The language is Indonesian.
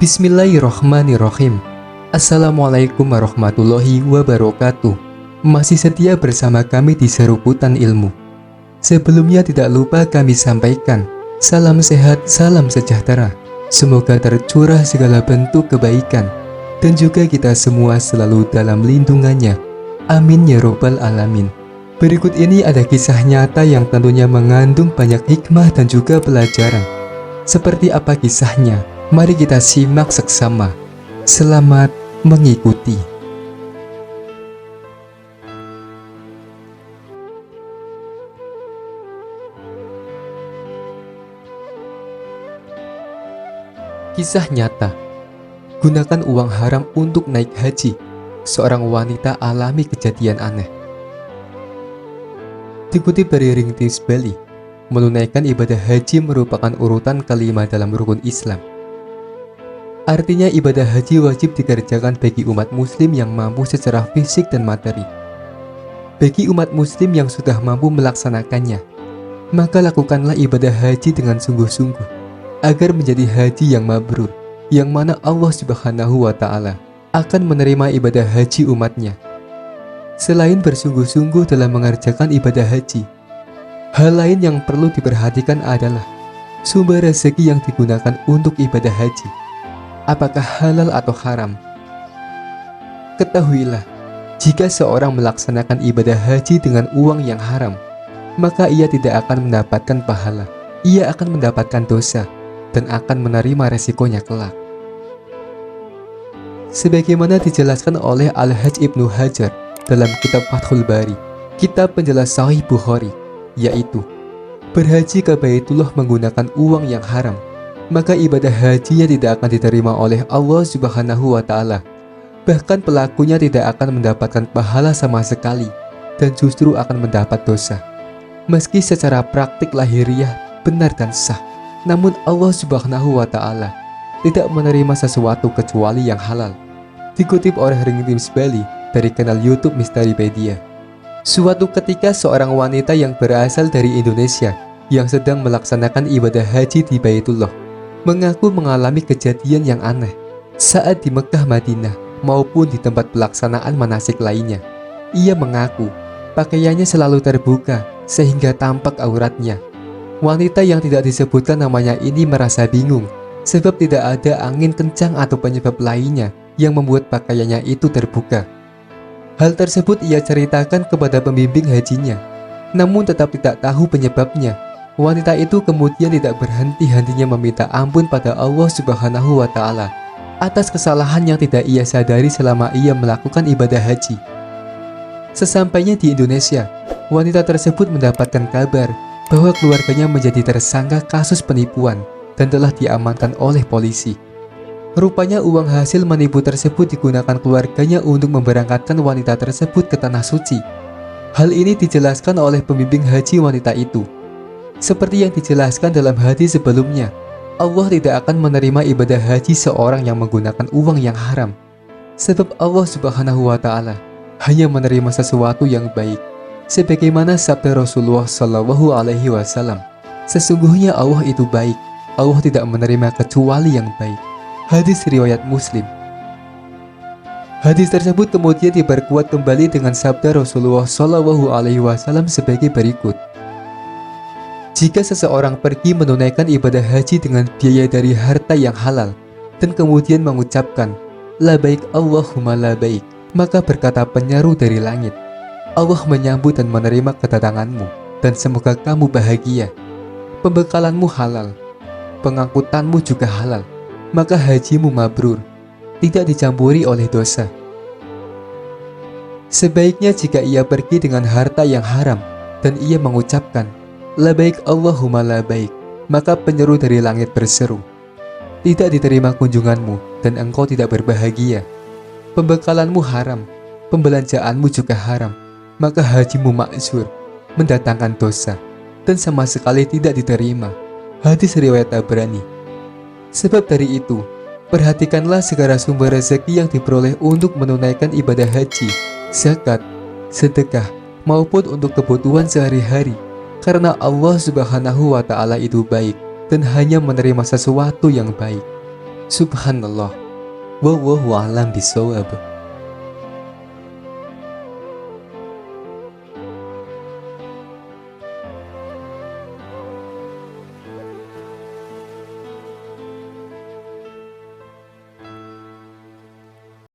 Bismillahirrohmanirrohim. Assalamualaikum warahmatullahi wabarakatuh. Masih setia bersama kami di Seruputan Ilmu. Sebelumnya tidak lupa kami sampaikan salam sehat, salam sejahtera. Semoga tercurah segala bentuk kebaikan dan juga kita semua selalu dalam lindungannya. Amin ya robbal alamin. Berikut ini ada kisah nyata yang tentunya mengandung banyak hikmah dan juga pelajaran. Seperti apa kisahnya? Mari kita simak seksama. Selamat mengikuti. Kisah nyata. Gunakan uang haram untuk naik haji. Seorang wanita alami kejadian aneh. Dikutip dari Ring Tips Bali, menunaikan ibadah haji merupakan urutan kelima dalam rukun Islam. Artinya ibadah haji wajib dikerjakan bagi umat muslim yang mampu secara fisik dan materi. Bagi umat muslim yang sudah mampu melaksanakannya, maka lakukanlah ibadah haji dengan sungguh-sungguh agar menjadi haji yang mabrur, yang mana Allah Subhanahu wa Ta'ala akan menerima ibadah haji umatnya. Selain bersungguh-sungguh dalam mengerjakan ibadah haji, hal lain yang perlu diperhatikan adalah sumber rezeki yang digunakan untuk ibadah haji. Apakah halal atau haram? Ketahuilah, jika seorang melaksanakan ibadah haji dengan uang yang haram, maka ia tidak akan mendapatkan pahala. Ia akan mendapatkan dosa dan akan menerima resikonya kelak. Sebagaimana dijelaskan oleh Al-Hajj Ibnu Hajar dalam kitab Fathul Bari, kitab penjelas Sahih Bukhari, yaitu berhaji ke Baitullah menggunakan uang yang haram, maka ibadah hajinya tidak akan diterima oleh Allah Subhanahu wa Ta'ala. Bahkan pelakunya tidak akan mendapatkan pahala sama sekali dan justru akan mendapat dosa. Meski secara praktik lahiriah benar dan sah, namun Allah Subhanahu wa Ta'ala tidak menerima sesuatu kecuali yang halal. Dikutip oleh Ring Tips Bali dari kanal YouTube Misteri-pedia. Suatu ketika seorang wanita yang berasal dari Indonesia yang sedang melaksanakan ibadah haji di Baitullah mengaku mengalami kejadian yang aneh saat di Mekah, Madinah maupun di tempat pelaksanaan manasik lainnya. Ia mengaku pakaiannya selalu terbuka sehingga tampak auratnya. Wanita yang tidak disebutkan namanya ini merasa bingung sebab tidak ada angin kencang atau penyebab lainnya yang membuat pakaiannya itu terbuka. Hal tersebut ia ceritakan kepada pembimbing hajinya, namun tetap tidak tahu penyebabnya. Wanita itu kemudian tidak berhenti-hentinya meminta ampun pada Allah Subhanahu wa Ta'ala atas kesalahan yang tidak ia sadari selama ia melakukan ibadah haji. Sesampainya di Indonesia, wanita tersebut mendapatkan kabar bahwa keluarganya menjadi tersangka kasus penipuan dan telah diamankan oleh polisi. Rupanya uang hasil menipu tersebut digunakan keluarganya untuk memberangkatkan wanita tersebut ke Tanah Suci. Hal ini dijelaskan oleh pembimbing haji wanita itu. Seperti yang dijelaskan dalam hadis sebelumnya, Allah tidak akan menerima ibadah haji seorang yang menggunakan uang yang haram. Sebab Allah Subhanahu wa Ta'ala hanya menerima sesuatu yang baik. Sebagaimana sabda Rasulullah Shallallahu Alaihi Wasallam, sesungguhnya Allah itu baik. Allah tidak menerima kecuali yang baik. Hadis riwayat Muslim. Hadis tersebut kemudian diperkuat kembali dengan sabda Rasulullah Shallallahu Alaihi Wasallam sebagai berikut. Jika seseorang pergi menunaikan ibadah haji dengan biaya dari harta yang halal dan kemudian mengucapkan labaik Allahumma labaik, maka berkata penyeru dari langit, Allah menyambut dan menerima kedatanganmu dan semoga kamu bahagia. Pembekalanmu halal, pengangkutanmu juga halal, maka hajimu mabrur, tidak dicampuri oleh dosa. Sebaiknya jika ia pergi dengan harta yang haram dan ia mengucapkan labaik Allahumma labaik, maka penyeru dari langit berseru, tidak diterima kunjunganmu dan engkau tidak berbahagia. Pembekalanmu haram, pembelanjaanmu juga haram, maka hajimu ma'zur, mendatangkan dosa dan sama sekali tidak diterima. Hadis riwayat Tabrani. Sebab dari itu, perhatikanlah segala sumber rezeki yang diperoleh untuk menunaikan ibadah haji, zakat, sedekah, maupun untuk kebutuhan sehari-hari. Karena Allah Subhanahu wa Ta'ala itu baik dan hanya menerima sesuatu yang baik. Subhanallah. Wallahu a'lam bishawab.